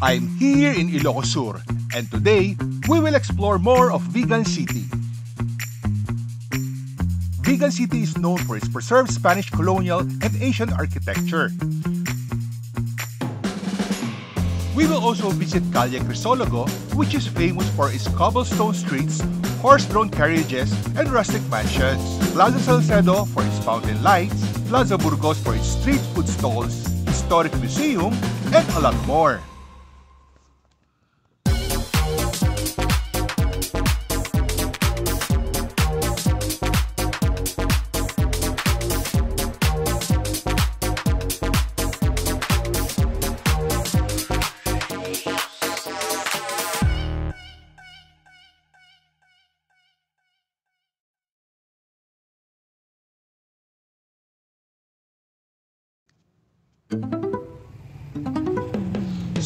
I'm here in Ilocos Sur, and today we will explore more of Vigan City. Vigan City is known for its preserved Spanish colonial and Asian architecture. We will also visit Calle Crisologo, which is famous for its cobblestone streets, horse-drawn carriages, and rustic mansions. Plaza Salcedo for its fountain lights, Plaza Burgos for its street food stalls, historic museum, and a lot more.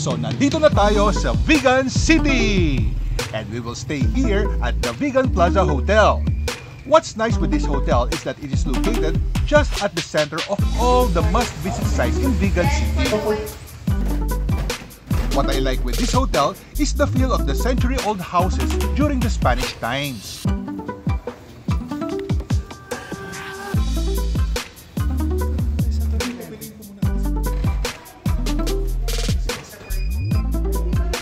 So nandito na tayo sa Vigan City! And we will stay here at the Vigan Plaza Hotel. What's nice with this hotel is that it is located just at the center of all the must-visit sites in Vigan City. What I like with this hotel is the feel of the century-old houses during the Spanish times.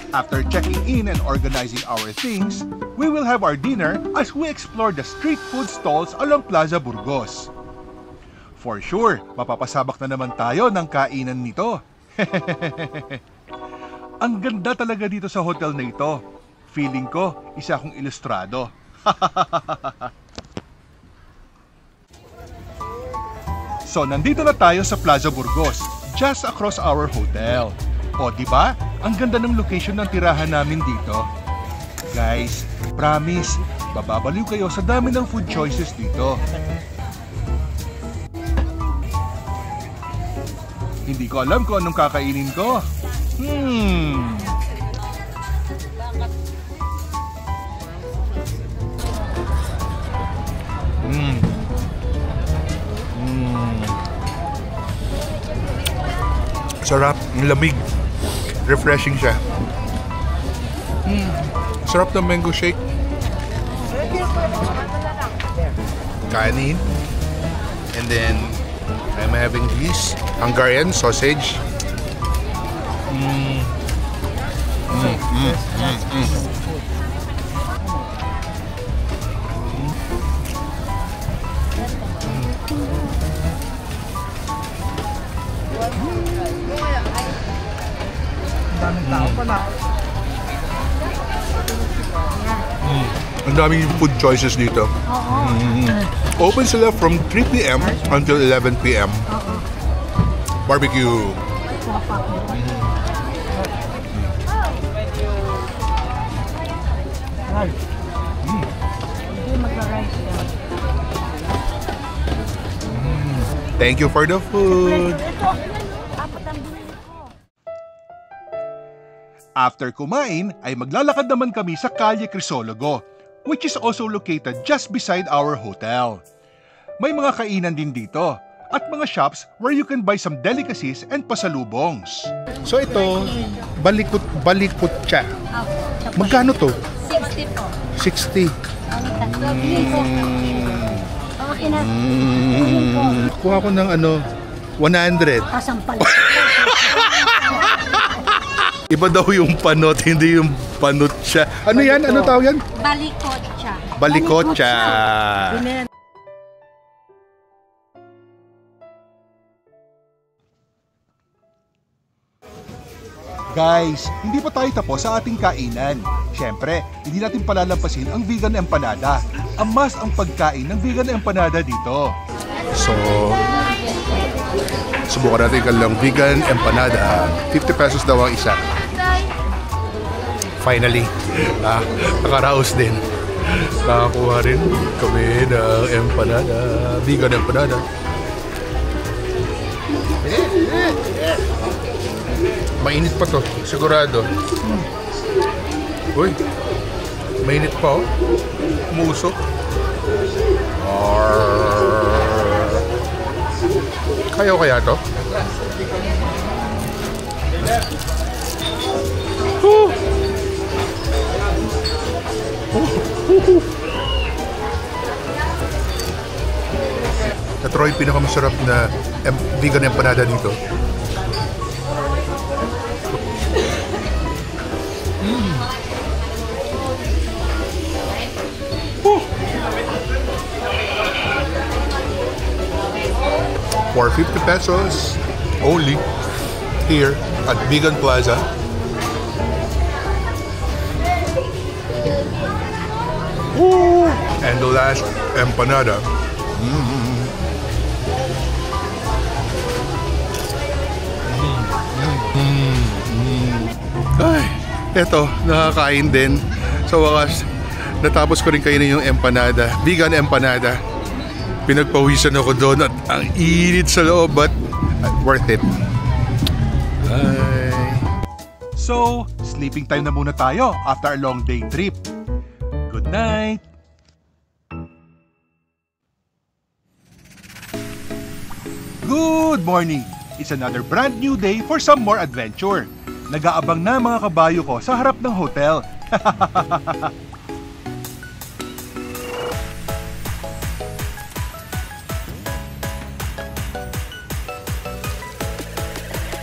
After checking in and organizing our things, we will have our dinner as we explore the street food stalls along Plaza Burgos. For sure, mapapasabak na naman tayo ng kainan nito. Ang ganda talaga dito sa hotel na ito. Feeling ko, isa akong ilustrado. So, nandito na tayo sa Plaza Burgos, just across our hotel. O, diba? Ang ganda ng location ng tirahan namin dito. Guys, promise, bababaliw kayo sa dami ng food choices dito. Hindi ko alam kung anong kakainin ko. Sarap, ang lamig. Refreshing siya. Sarap ng mango shake. Kanin. And then, I'm having this Hungarian sausage. Ang daming food choices dito. Open sila from 3 p.m. until 11 p.m. Barbecue. Thank you for the food. After kumain, ay maglalakad naman kami sa Calle Crisologo, which is also located just beside our hotel. May mga kainan din dito, at mga shops where you can buy some delicacies and pasalubongs. So ito, balikot siya. Magkano to? 60 po. 60. Kuha ko ng 100. Kasampal. Iba daw yung panot, hindi yung panot siya. Ano yan? Ano tawag yan? Balikotcha. Balikotcha. Guys, hindi pa tayo tapos sa ating kainan. Siyempre, hindi natin palalampasin ang vegan empanada. Amas ang pagkain ng vegan empanada dito. So, subukan natin kanilang vegan empanada. 50 pesos daw ang isa. Finally, nakaraos din. Nakakuha rin kami ng empanada. Vegan empanada. Mainit pa to, sigurado. Uy, mainit pa oh. Musok. Kaya to? try pinakamasarap na vegan empanada dito. For 50 pesos only here at Vegan Plaza. Ooh. And the last empanada. Ay, eto, nakakain din. Sa wakas, natapos ko rin kainin yung empanada, vegan empanada. Pinagpawisan ako doon at ang init sa loob, but worth it. Ay. So, sleeping time na muna tayo after a long day trip. Good night! Good morning! It's another brand new day for some more adventure. Nag-aabang na mga kabayo ko sa harap ng hotel.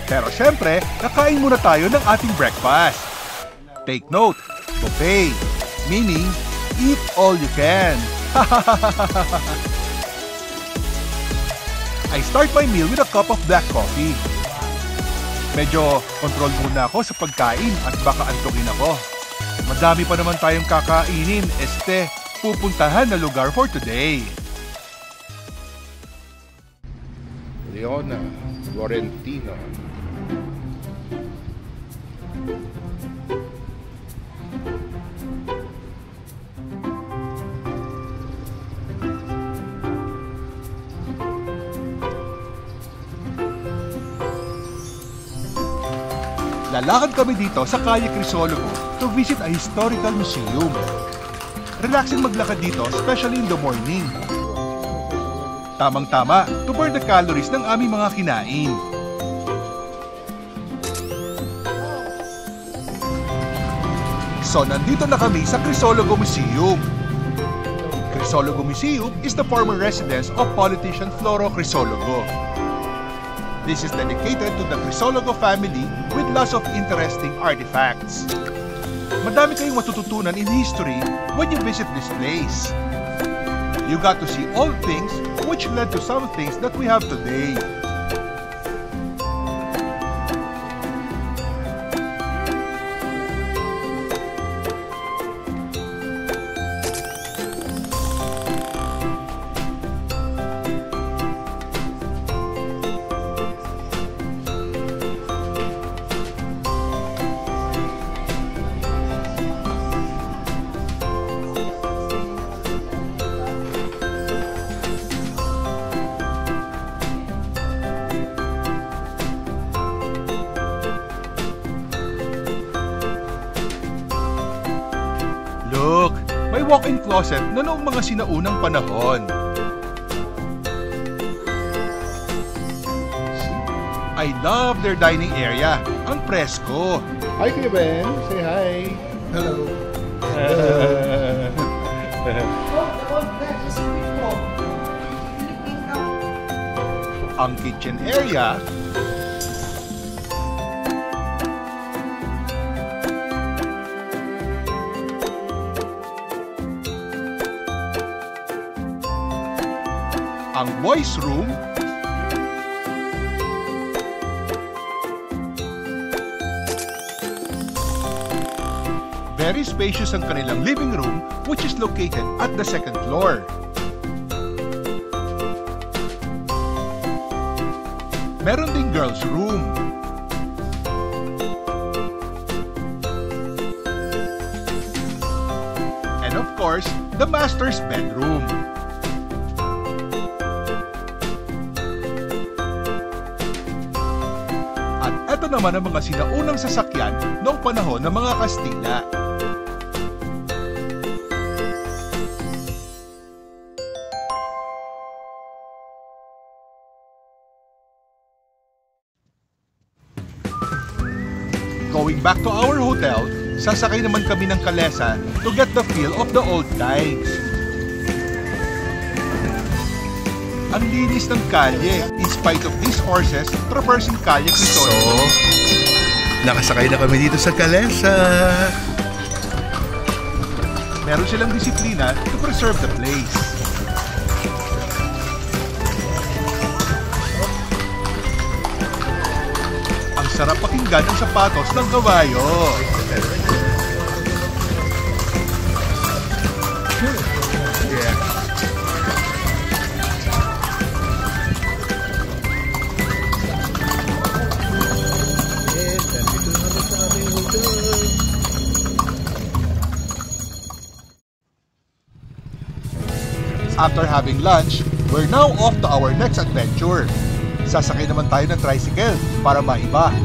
Pero syempre, kakain muna tayo ng ating breakfast. Take note, buffet, meaning eat all you can. I start my meal with a cup of black coffee. Medyo control muna ako sa pagkain at baka antukin ako. Madami pa naman tayong kakainin, pupuntahan na lugar for today. Leona Florentino. Lalakad kami dito sa Calle Crisologo to visit a historical museum. Relaxing maglakad dito, especially in the morning. Tamang-tama to burn the calories ng aming mga kinain. So, nandito na kami sa Crisologo Museum. Crisologo Museum is the former residence of politician Floro Crisologo. This is dedicated to the Crisologo family with lots of interesting artifacts. Madami kayong matututunan in history when you visit this place. You got to see old things which led to some things that we have today. Look, may walk-in closet na noong mga sinaunang panahon. I love their dining area. Ang presko. Hi, Kuya Ben. Say hi. Hello. Ang kitchen area. Ang boys' room. Very spacious ang kanilang living room, which is located at the second floor. Meron ding girls' room. And of course, the master's bedroom. At ito naman ang mga sinaunang sasakyan noong panahon ng mga Kastila. Going back to our hotel, sasakay naman kami ng kalesa to get the feel of the old times. ang linis ng kalye in spite of these horses traversing Calle Crisologo. So, nakasakay na kami dito sa Kalesa. Meron silang disiplina to preserve the place. Ang sarap pakinggan ng sapatos ng kabayo. Yeah. After having lunch, we're now off to our next adventure. Sasakay naman tayo ng tricycle para maiba.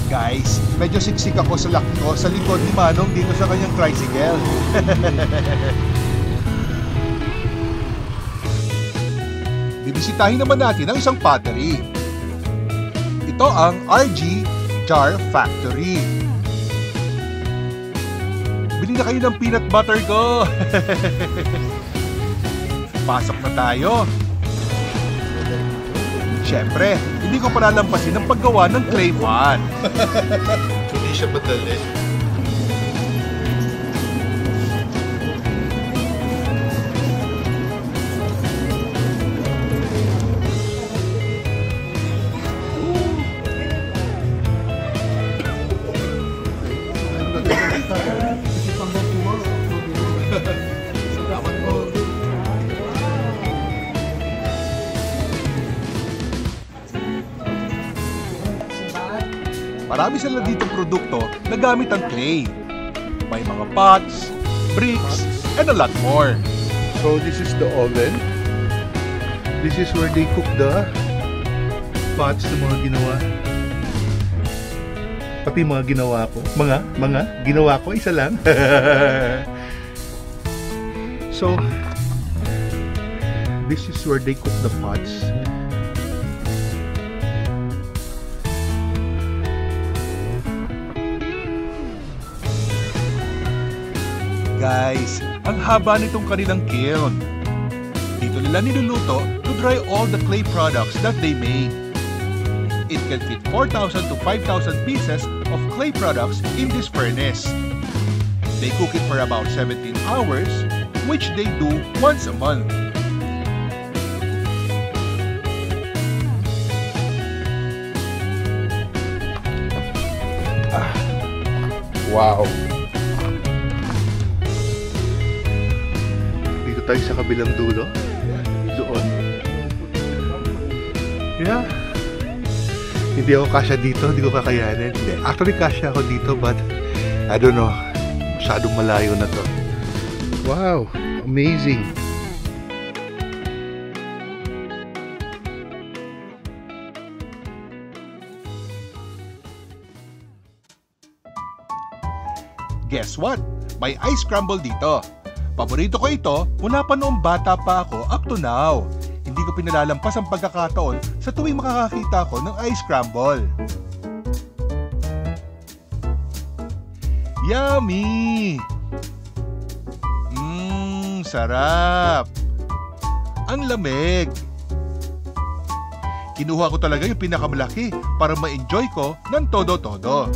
Guys, medyo siksik ako sa laki ko sa likod ni Manong dito sa kanyang tricycle. Bibisitahin naman natin ang isang pottery. Ito ang RG Jar Factory. Bili na kayo ng peanut butter ko. Pasok na tayo. Siyempre, hindi ko palalampasin ang paggawa ng clay pot. Hindi siya madali. Marami sila ditong produkto na gamit ang clay. May mga pots, bricks, and a lot more. So this is the oven. This is where they cook the pots na mga ginawa. Pati mga ginawa ko. Mga ginawa ko, isa lang. So, this is where they cook the pots. Guys, ang haba nitong kanilang kiln. Dito nila niluluto to dry all the clay products that they make. It can fit 4,000 to 5,000 pieces of clay products in this furnace. They cook it for about 17 hours, which they do once a month. Wow! Dito tayo sa kabilang dulo. Doon. Yeah. Hindi ako kasya dito, hindi ko kakayanin. Hindi. Actually, kasya ako dito, but I don't know. Masyadong malayo na to. Wow! Amazing! Guess what? May ice scramble dito. Paborito ko ito mula pa noong bata pa ako up to now. Hindi ko pinalalampas ang pagkakataon sa tuwing makakakita ko ng ice scramble. Yummy! Sarap! Ang lamig! Kinuha ko talaga yung pinakamalaki para ma-enjoy ko ng todo-todo.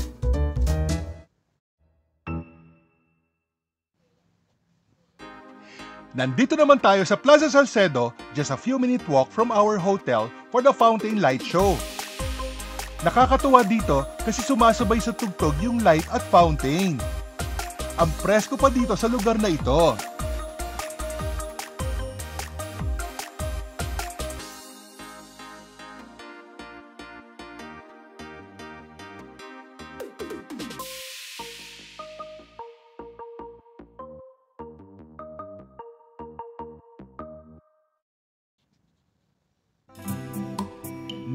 Nandito naman tayo sa Plaza Salcedo, just a few minute walk from our hotel for the Fountain Light Show. Nakakatuwa dito kasi sumasabay sa tugtog yung light at fountain. Ang presko pa dito sa lugar na ito.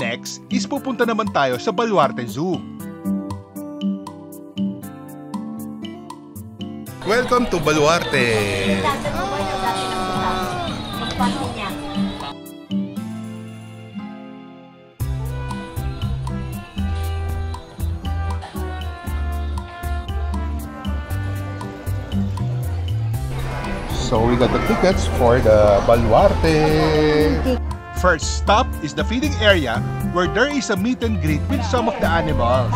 Next is pupunta naman tayo sa Baluarte Zoo. Welcome to Baluarte! So we got the tickets for the Baluarte. First stop is the feeding area where there is a meet and greet with some of the animals.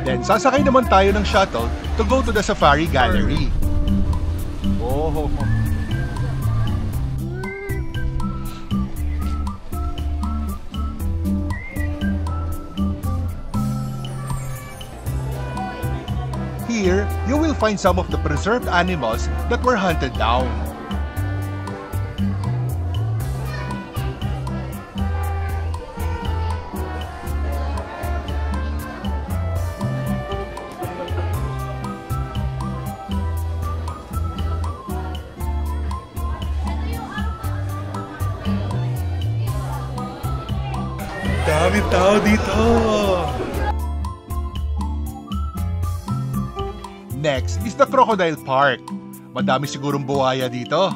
Then sasakay naman tayo ng shuttle to go to the Safari Gallery. Oh. Here, you will find some of the preserved animals that were hunted down. Dami tao dito! Next is the Crocodile Park. Madami sigurong buhaya dito.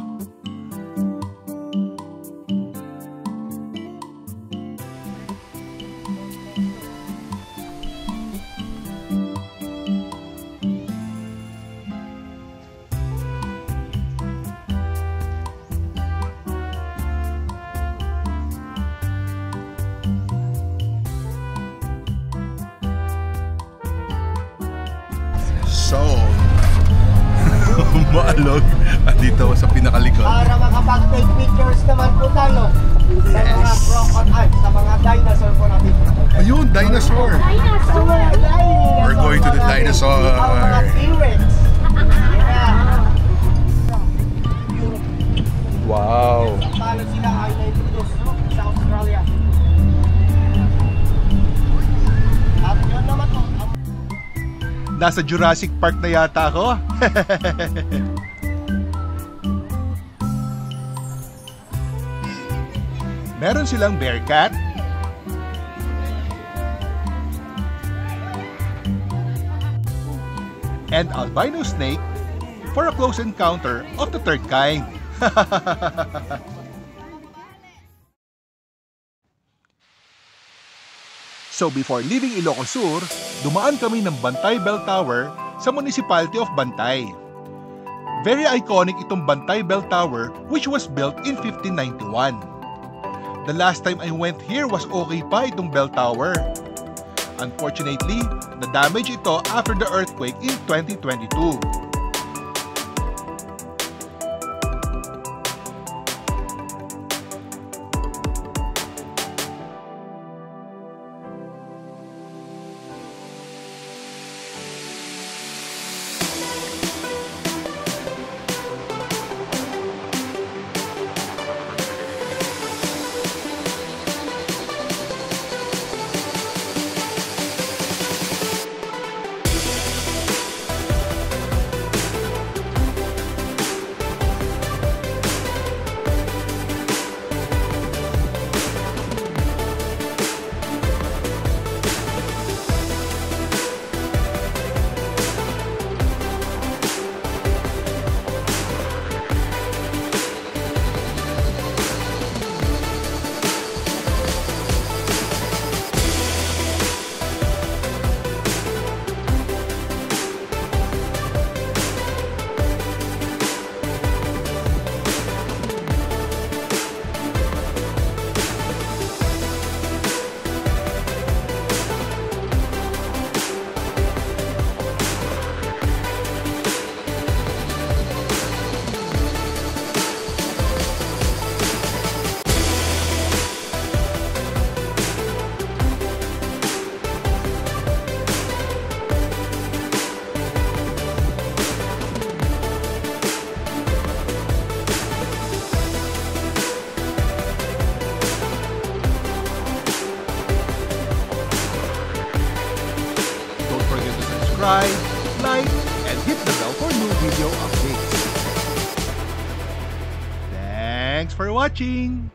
So, maalog. Andito ako sa pinakalikod. Para makapag-take pictures naman po tayo sa mga crocodile, sa mga dinosaur po natin. Ayun, dinosaur! We're going to the dinosaur. Ang mga T-Rex. Yeah. Wow! Paano sila ay na-introduce sa Australia? At yun naman po. Nasa Jurassic Park na yata ako. Meron silang bearcat, and albino snake for a close encounter of the third kind. So before leaving Ilocos Sur, dumaan kami ng Bantay Bell Tower sa Municipality of Bantay. Very iconic itong Bantay Bell Tower which was built in 1591. The last time I went here was okay pa itong bell tower. Unfortunately, na-damage ito after the earthquake in 2022. Subscribe, like, and hit the bell for new video updates. Thanks for watching!